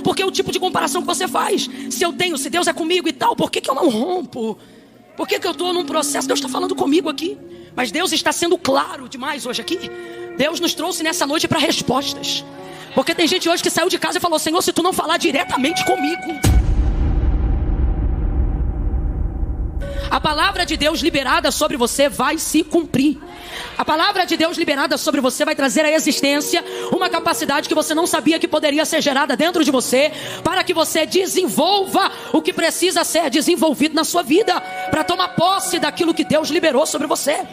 Porque é o tipo de comparação que você faz. Se Deus é comigo e tal, por que eu não rompo? Por que eu estou num processo? Deus está falando comigo aqui. Mas Deus está sendo claro demais hoje aqui. Deus nos trouxe nessa noite para respostas. Porque tem gente hoje que saiu de casa e falou: Senhor, se tu não falar diretamente comigo. A palavra de Deus liberada sobre você vai se cumprir. A palavra de Deus liberada sobre você vai trazer à existência uma capacidade que você não sabia que poderia ser gerada dentro de você, para que você desenvolva o que precisa ser desenvolvido na sua vida, para tomar posse daquilo que Deus liberou sobre você.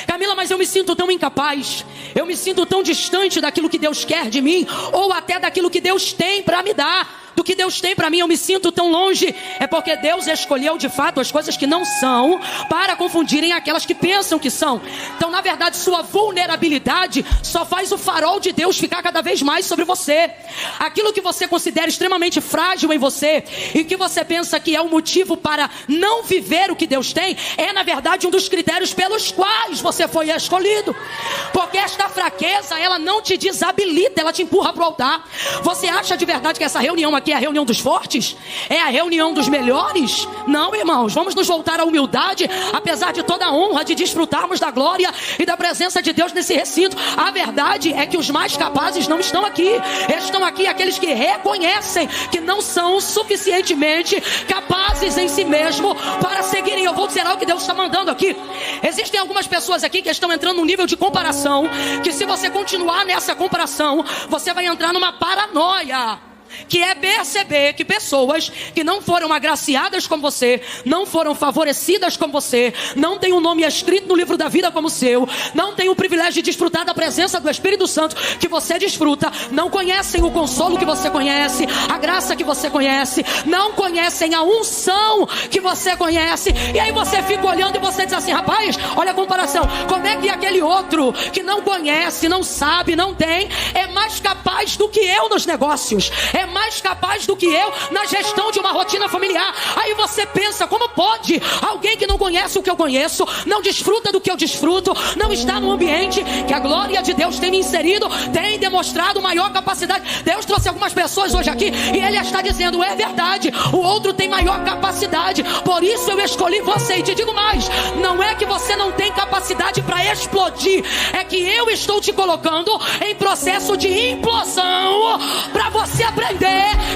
Camila, mas eu me sinto tão incapaz, eu me sinto tão distante daquilo que Deus quer de mim, ou até daquilo que Deus tem para me dar. Do que Deus tem para mim, eu me sinto tão longe. É porque Deus escolheu de fato as coisas que não são, para confundirem aquelas que pensam que são. Então, na verdade, sua vulnerabilidade só faz o farol de Deus ficar cada vez mais sobre você. Aquilo que você considera extremamente frágil em você, e que você pensa que é o motivo para não viver o que Deus tem, é na verdade um dos critérios pelos quais você foi escolhido. Porque esta fraqueza, ela não te desabilita, ela te empurra para o altar. Você acha de verdade que essa reunião aqui é a reunião dos fortes? É a reunião dos melhores? Não, irmãos, vamos nos voltar à humildade. Apesar de toda a honra de desfrutarmos da glória e da presença de Deus nesse recinto, a verdade é que os mais capazes não estão aqui. Estão aqui aqueles que reconhecem que não são suficientemente capazes em si mesmo para seguirem. Eu vou dizer algo que Deus está mandando aqui. Existem algumas pessoas aqui que estão entrando num nível de comparação, que se você continuar nessa comparação, você vai entrar numa paranoia, que é perceber que pessoas que não foram agraciadas como você, não foram favorecidas como você, não têm um nome escrito no livro da vida como o seu, não têm o privilégio de desfrutar da presença do Espírito Santo que você desfruta, não conhecem o consolo que você conhece, a graça que você conhece, não conhecem a unção que você conhece. E aí você fica olhando e você diz assim: rapaz, olha a comparação, como é que aquele outro que não conhece, não sabe, não tem, é mais capaz do que eu nos negócios, é mais capaz do que eu na gestão de uma rotina familiar. Aí você pensa: como pode alguém que não conhece o que eu conheço, não desfruta do que eu desfruto, não está no ambiente que a glória de Deus tem me inserido, tem demonstrado maior capacidade? Deus trouxe algumas pessoas hoje aqui e Ele está dizendo: é verdade, o outro tem maior capacidade, por isso eu escolhi você. E te digo mais, não é que você não tem capacidade para explodir, é que eu estou te colocando em processo de implosão, para você aprender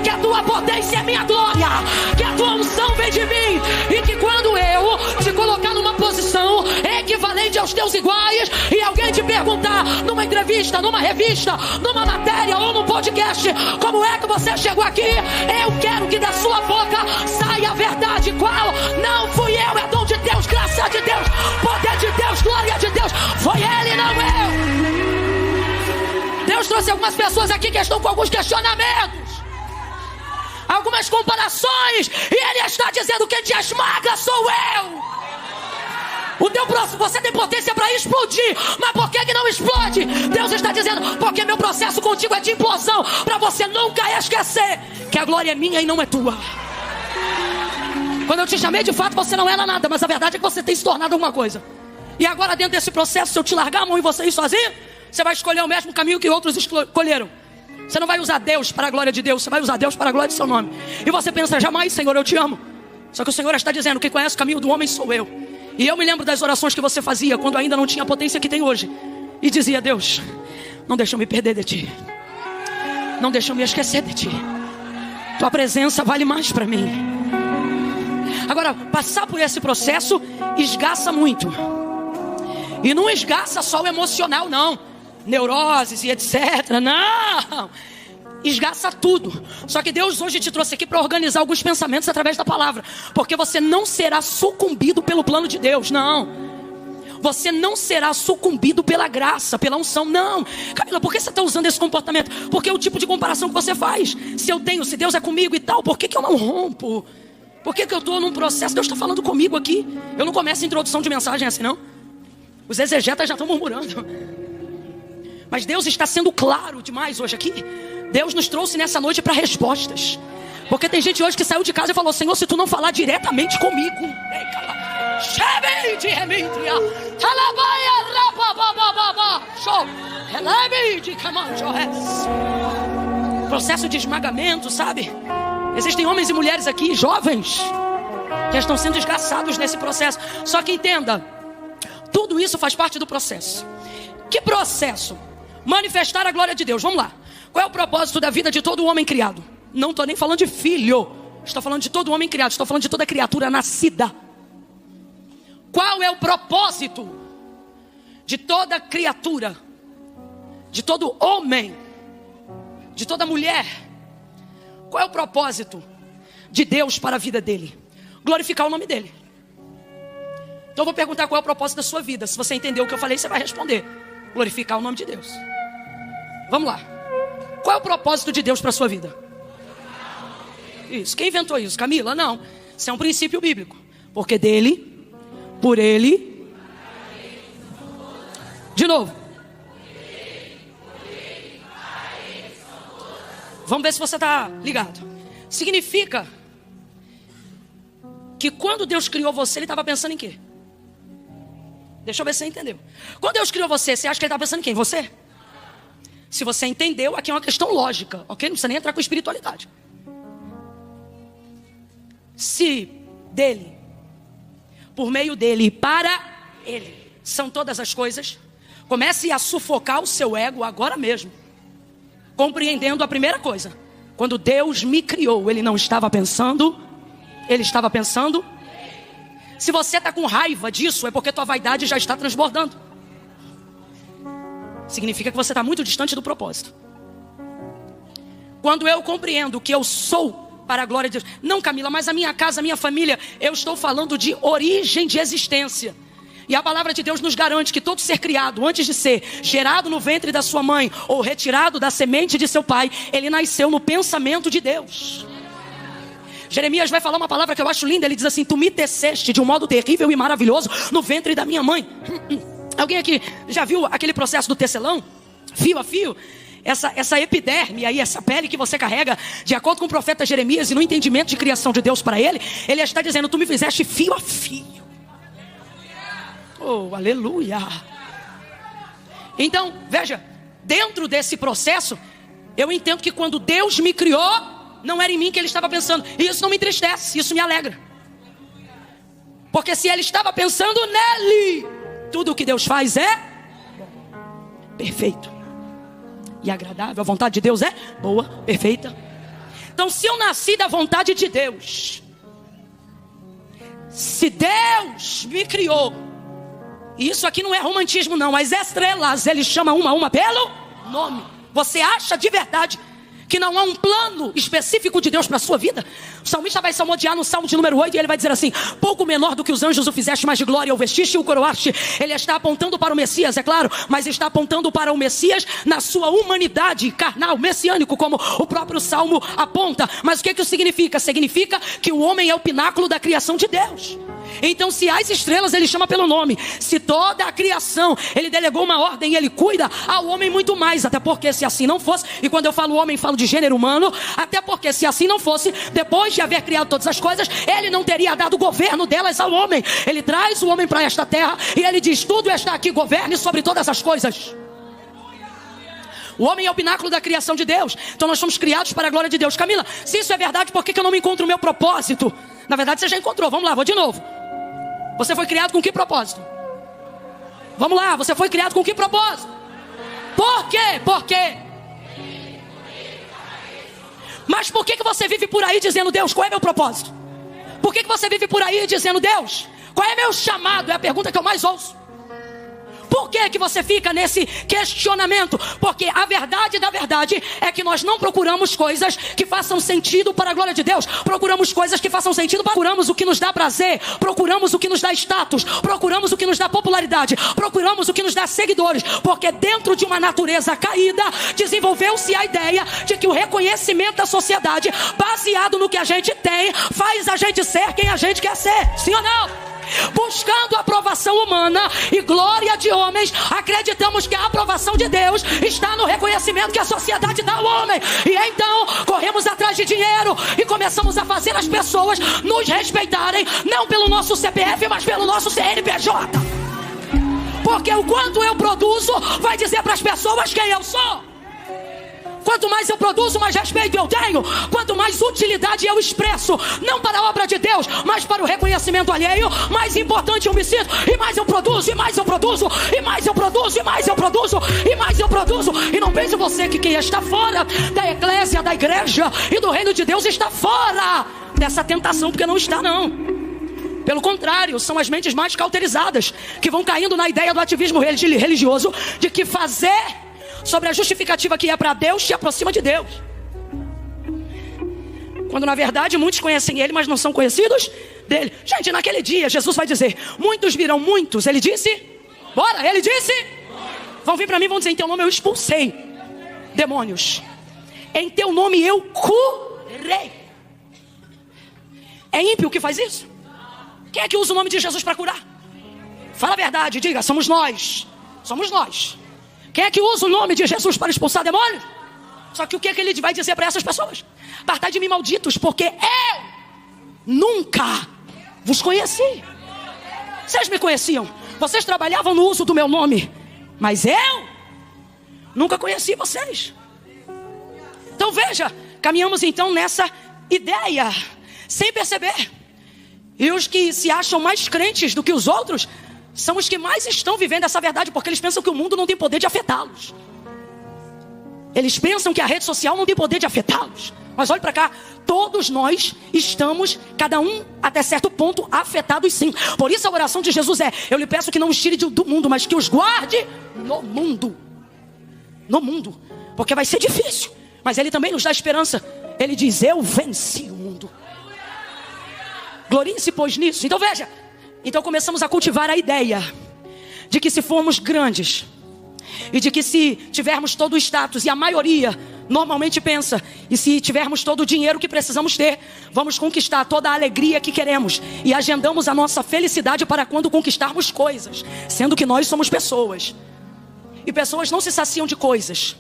que a tua potência é minha glória, que a tua unção vem de mim, e que quando eu te colocar numa posição equivalente aos teus iguais, e alguém te perguntar numa entrevista, numa revista, numa matéria ou num podcast: como é que você chegou aqui? Eu quero que da sua boca saia a verdade. Qual? Não fui eu, é dom de Deus, graça de Deus, poder de Deus, glória de Deus. Foi Ele, não eu. Deus trouxe algumas pessoas aqui que estão com alguns questionamentos, algumas comparações, e Ele está dizendo: quem te esmaga sou eu. O teu próximo, você tem potência para explodir, mas por que não explode? Deus está dizendo: porque meu processo contigo é de implosão, para você nunca esquecer que a glória é minha e não é tua. Quando eu te chamei, de fato você não era nada, mas a verdade é que você tem se tornado alguma coisa. E agora, dentro desse processo, se eu te largar a mão e você ir sozinho, você vai escolher o mesmo caminho que outros escolheram. Você não vai usar Deus para a glória de Deus, você vai usar Deus para a glória de seu nome. E você pensa: jamais, Senhor, eu te amo. Só que o Senhor está dizendo: quem conhece o caminho do homem sou eu. E eu me lembro das orações que você fazia quando ainda não tinha a potência que tem hoje, e dizia: Deus, não deixa eu me perder de ti, não deixa eu me esquecer de ti. Tua presença vale mais para mim. Agora, passar por esse processo esgaça muito. E não esgaça só o emocional, não, neuroses e etc, não, esgaça tudo. Só que Deus hoje te trouxe aqui para organizar alguns pensamentos através da palavra, porque você não será sucumbido pelo plano de Deus, não. Você não será sucumbido pela graça, pela unção, não. Camila, por que você está usando esse comportamento? Porque é o tipo de comparação que você faz. Se Deus é comigo e tal, por que eu não rompo? Por que eu estou num processo? Deus está falando comigo aqui. Eu não começo a introdução de mensagem assim, não. Os exegetas já estão murmurando. Mas Deus está sendo claro demais hoje aqui. Deus nos trouxe nessa noite para respostas. Porque tem gente hoje que saiu de casa e falou: Senhor, se tu não falar diretamente comigo, processo de esmagamento, sabe? Existem homens e mulheres aqui, jovens, que estão sendo desgraçados nesse processo. Só que entenda, tudo isso faz parte do processo. Que processo? Manifestar a glória de Deus. Vamos lá. Qual é o propósito da vida de todo homem criado? Não estou nem falando de filho. Estou falando de todo homem criado. Estou falando de toda criatura nascida. Qual é o propósito de toda criatura, de todo homem, de toda mulher? Qual é o propósito de Deus para a vida dele? Glorificar o nome dele. Então eu vou perguntar qual é o propósito da sua vida. Se você entendeu o que eu falei, você vai responder: glorificar o nome de Deus. Vamos lá. Qual é o propósito de Deus para a sua vida? Isso. Quem inventou isso? Camila? Não. Isso é um princípio bíblico. Porque dele, por ele. De novo. Vamos ver se você está ligado. Significa que quando Deus criou você, Ele estava pensando em quê? Deixa eu ver se você entendeu. Quando Deus criou você, você acha que Ele estava pensando em quem? Você? Se você entendeu, aqui é uma questão lógica, ok? Não precisa nem entrar com espiritualidade. Se dele, por meio dele e para ele, são todas as coisas, comece a sufocar o seu ego agora mesmo, compreendendo a primeira coisa: quando Deus me criou, Ele não estava pensando, Ele estava pensando. Se você está com raiva disso, é porque tua vaidade já está transbordando. Significa que você está muito distante do propósito. Quando eu compreendo que eu sou para a glória de Deus, não, Camila, mas a minha casa, a minha família, eu estou falando de origem de existência. E a palavra de Deus nos garante que todo ser criado, antes de ser gerado no ventre da sua mãe ou retirado da semente de seu pai, ele nasceu no pensamento de Deus. Jeremias vai falar uma palavra que eu acho linda. Ele diz assim: tu me teceste de um modo terrível e maravilhoso no ventre da minha mãe. Alguém aqui já viu aquele processo do tecelão? Fio a fio. Essa epiderme aí, essa pele que você carrega, de acordo com o profeta Jeremias, e no entendimento de criação de Deus para ele, ele está dizendo: tu me fizeste fio a fio. Oh, aleluia. Então, veja, dentro desse processo, eu entendo que quando Deus me criou, não era em mim que Ele estava pensando. E isso não me entristece, isso me alegra. Porque se Ele estava pensando nele, tudo o que Deus faz é perfeito e agradável. A vontade de Deus é boa, perfeita. Então, se eu nasci da vontade de Deus, se Deus me criou, e isso aqui não é romantismo não, as estrelas Ele chama uma a uma pelo nome. Você acha de verdade que não há um plano específico de Deus para a sua vida? O salmista vai salmodiar no Salmo de número 8 e ele vai dizer assim: pouco menor do que os anjos o fizeste, mais de glória o vestiste e o coroaste. Ele está apontando para o Messias, é claro, mas está apontando para o Messias na sua humanidade carnal, messiânico, como o próprio Salmo aponta. Mas o que isso significa? Significa que o homem é o pináculo da criação de Deus. Então, se as estrelas Ele chama pelo nome, se toda a criação Ele delegou uma ordem e Ele cuida, ao homem muito mais. Até porque se assim não fosse, e quando eu falo homem, falo de gênero humano, até porque se assim não fosse, depois de haver criado todas as coisas, Ele não teria dado o governo delas ao homem. Ele traz o homem para esta terra e Ele diz: tudo está aqui, governe sobre todas as coisas. O homem é o pináculo da criação de Deus. Então nós somos criados para a glória de Deus. Camila, se isso é verdade, por que eu não me encontro o meu propósito? Na verdade você já encontrou. Vamos lá, vou de novo. Você foi criado com que propósito? Vamos lá, você foi criado com que propósito? Por quê? Por quê? Mas por que você vive por aí dizendo: Deus, qual é meu propósito? Por que você vive por aí dizendo: Deus, qual é meu chamado? É a pergunta que eu mais ouço. Por que você fica nesse questionamento? Porque a verdade da verdade é que nós não procuramos coisas que façam sentido para a glória de Deus. Procuramos coisas que façam sentido. Procuramos o que nos dá prazer. Procuramos o que nos dá status. Procuramos o que nos dá popularidade. Procuramos o que nos dá seguidores. Porque dentro de uma natureza caída, desenvolveu-se a ideia de que o reconhecimento da sociedade, baseado no que a gente tem, faz a gente ser quem a gente quer ser. Sim ou não? Buscando a aprovação humana e glória de homens, acreditamos que a aprovação de Deus está no reconhecimento que a sociedade dá ao homem. E então corremos atrás de dinheiro e começamos a fazer as pessoas nos respeitarem, não pelo nosso CPF, mas pelo nosso CNPJ. Porque o quanto eu produzo vai dizer para as pessoas quem eu sou. Quanto mais eu produzo, mais respeito eu tenho. Quanto mais utilidade eu expresso, não para a obra de Deus, mas para o reconhecimento alheio, mais importante eu me sinto. E mais eu produzo, e mais eu produzo, e mais eu produzo, e mais eu produzo, e mais eu produzo. E não pense você que quem está fora da eclésia, da igreja e do reino de Deus está fora dessa tentação, porque não está, não. Pelo contrário, são as mentes mais cauterizadas que vão caindo na ideia do ativismo religioso, de que fazer sobre a justificativa que é para Deus te aproxima de Deus. Quando na verdade muitos conhecem Ele, mas não são conhecidos dele. Gente, naquele dia Jesus vai dizer: muitos virão muitos. Ele disse, bora, ele disse, vão vir para mim e vão dizer: em teu nome eu expulsei demônios, em teu nome eu curei. É ímpio que faz isso? Quem é que usa o nome de Jesus para curar? Fala a verdade, diga, somos nós. Somos nós. Quem é que usa o nome de Jesus para expulsar demônios? Só que o que é que ele vai dizer para essas pessoas? Apartai de mim, malditos, porque eu nunca vos conheci. Vocês me conheciam, vocês trabalhavam no uso do meu nome, mas eu nunca conheci vocês. Então veja, caminhamos então nessa ideia, sem perceber. E os que se acham mais crentes do que os outros são os que mais estão vivendo essa verdade, porque eles pensam que o mundo não tem poder de afetá-los. Eles pensam que a rede social não tem poder de afetá-los. Mas olhe para cá, todos nós estamos, cada um até certo ponto, afetados sim. Por isso a oração de Jesus é: eu lhe peço que não os tire do mundo, mas que os guarde no mundo. No mundo. Porque vai ser difícil, mas Ele também nos dá esperança. Ele diz: eu venci o mundo. Glorie-se, pois, nisso. Então veja, então começamos a cultivar a ideia de que se formos grandes, e de que se tivermos todo o status, e a maioria normalmente pensa, e se tivermos todo o dinheiro que precisamos ter, vamos conquistar toda a alegria que queremos, e agendamos a nossa felicidade para quando conquistarmos coisas, sendo que nós somos pessoas, e pessoas não se saciam de coisas.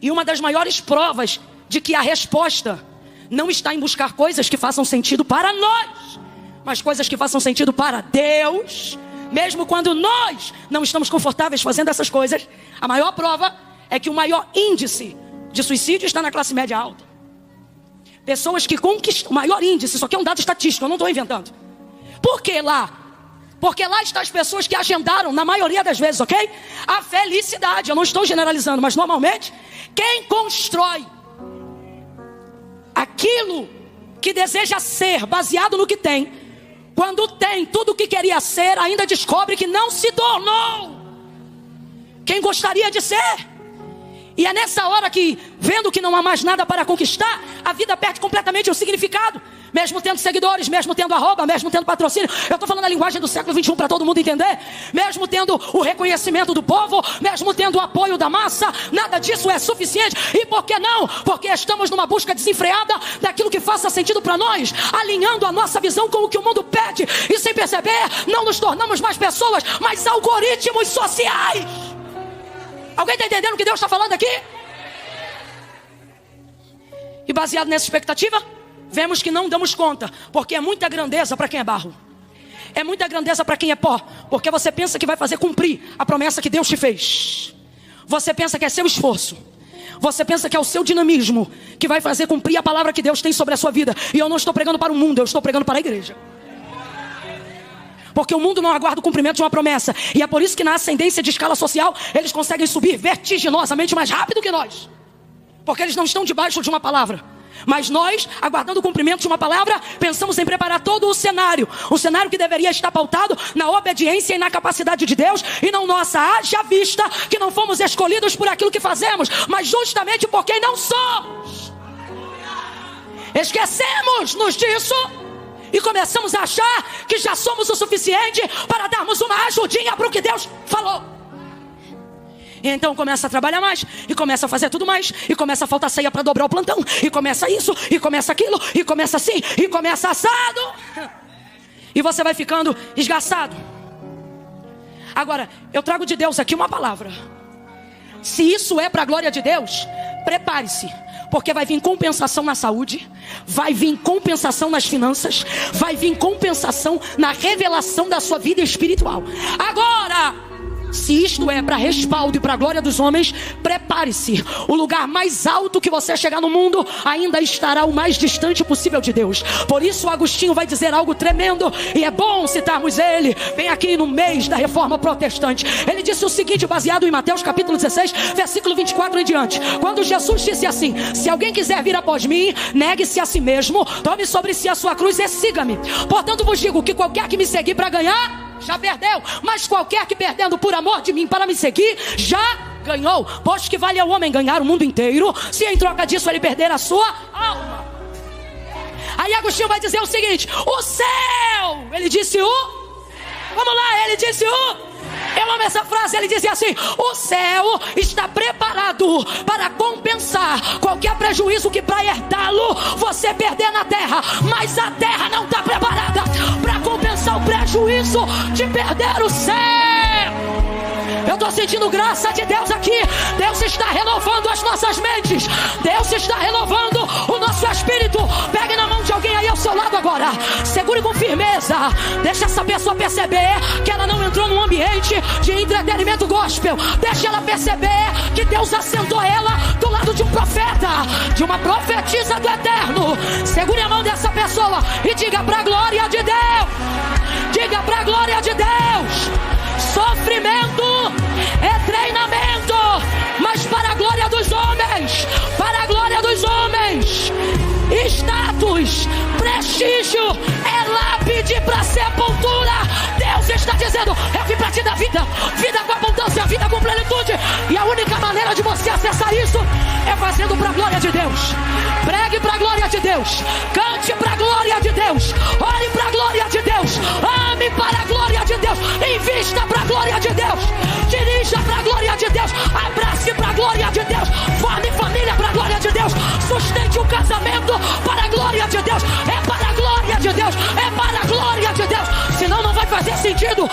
E uma das maiores provas de que a resposta não está em buscar coisas que façam sentido para nós, mas coisas que façam sentido para Deus, mesmo quando nós não estamos confortáveis fazendo essas coisas. A maior prova é que o maior índice de suicídio está na classe média alta. Pessoas que conquistam, o maior índice, isso aqui é um dado estatístico, eu não estou inventando. Por que lá? Porque lá estão as pessoas que agendaram, na maioria das vezes, ok? A felicidade. Eu não estou generalizando, mas normalmente quem constrói aquilo que deseja ser, baseado no que tem, quando tem tudo o que queria ser, ainda descobre que não se tornou quem gostaria de ser. E é nessa hora que, vendo que não há mais nada para conquistar, a vida perde completamente o significado. Mesmo tendo seguidores, mesmo tendo arroba, mesmo tendo patrocínio. Eu estou falando a linguagem do século XXI para todo mundo entender. Mesmo tendo o reconhecimento do povo, mesmo tendo o apoio da massa, nada disso é suficiente. E por que não? Porque estamos numa busca desenfreada daquilo que faça sentido para nós, alinhando a nossa visão com o que o mundo pede. E sem perceber, não nos tornamos mais pessoas, mas algoritmos sociais. Alguém está entendendo o que Deus está falando aqui? E baseado nessa expectativa, vemos que não damos conta, porque é muita grandeza para quem é barro. É muita grandeza para quem é pó, porque você pensa que vai fazer cumprir a promessa que Deus te fez. Você pensa que é seu esforço. Você pensa que é o seu dinamismo que vai fazer cumprir a palavra que Deus tem sobre a sua vida. E eu não estou pregando para o mundo, eu estou pregando para a igreja. Porque o mundo não aguarda o cumprimento de uma promessa. E é por isso que na ascendência de escala social, eles conseguem subir vertiginosamente mais rápido que nós. Porque eles não estão debaixo de uma palavra. Mas nós, aguardando o cumprimento de uma palavra, pensamos em preparar todo o cenário. O cenário que deveria estar pautado na obediência e na capacidade de Deus, e não nossa. Haja vista que não fomos escolhidos por aquilo que fazemos, mas justamente por quem não somos. Esquecemos-nos disso e começamos a achar que já somos o suficiente para darmos uma ajudinha para o que Deus falou. E então começa a trabalhar mais, e começa a fazer tudo mais, e começa a faltar ceia para dobrar o plantão, e começa isso, e começa aquilo, e começa assim, e começa assado. E você vai ficando esgaçado. Agora, eu trago de Deus aqui uma palavra. Se isso é para a glória de Deus, prepare-se. Porque vai vir compensação na saúde, vai vir compensação nas finanças, vai vir compensação na revelação da sua vida espiritual. Agora, Se isto é para respaldo e para a glória dos homens, prepare-se. O lugar mais alto que você chegar no mundo ainda estará o mais distante possível de Deus. Por isso Agostinho vai dizer algo tremendo, e é bom citarmos ele, bem aqui no mês da Reforma Protestante. Ele disse o seguinte, baseado em Mateus capítulo 16, versículo 24 em diante. Quando Jesus disse assim: se alguém quiser vir após mim, negue-se a si mesmo, tome sobre si a sua cruz e siga-me. Portanto vos digo que qualquer que me seguir para ganhar, já perdeu, mas qualquer que perdendo por amor de mim para me seguir, já ganhou. Pois que vale ao homem ganhar o mundo inteiro, se em troca disso ele perder a sua alma. Aí Agostinho vai dizer o seguinte: o céu, ele disse vamos lá, ele disse eu amo essa frase, ele dizia assim: o céu está preparado para compensar qualquer prejuízo que para herdá-lo você perder na terra, mas a terra não está preparada para compensar o prejuízo de perder o céu. Eu estou sentindo graça de Deus aqui. Deus está renovando as nossas mentes, Deus está renovando o nosso espírito. Pegue na mão de alguém aí ao seu lado agora, segure com firmeza. Deixa essa pessoa perceber que ela não entrou num ambiente de entretenimento gospel. Deixa ela perceber que Deus assentou ela do lado de um profeta, de uma profetisa do eterno. Segure a mão dessa pessoa e diga para a glória de Deus, diga para a glória de Deus. Sofrimento é treinamento, mas para a glória dos homens, para a glória dos homens. Status, prestígio é lápide para sepultura. Deus está dizendo: eu vim para te dar vida, vida com abundância, vida com plenitude. E a única maneira de você acessar isso é fazendo para a glória de Deus. Pregue para a glória de Deus, cante para a glória de Deus, ore para a glória de Deus, ame para a glória de Deus, invista para a glória de Deus, dirija para a glória de Deus, abrace para a glória de Deus, forme família para a glória de Deus, sustente um casamento para a glória de Deus. É para a glória de Deus, é para a glória de Deus. Senão não vai fazer sentido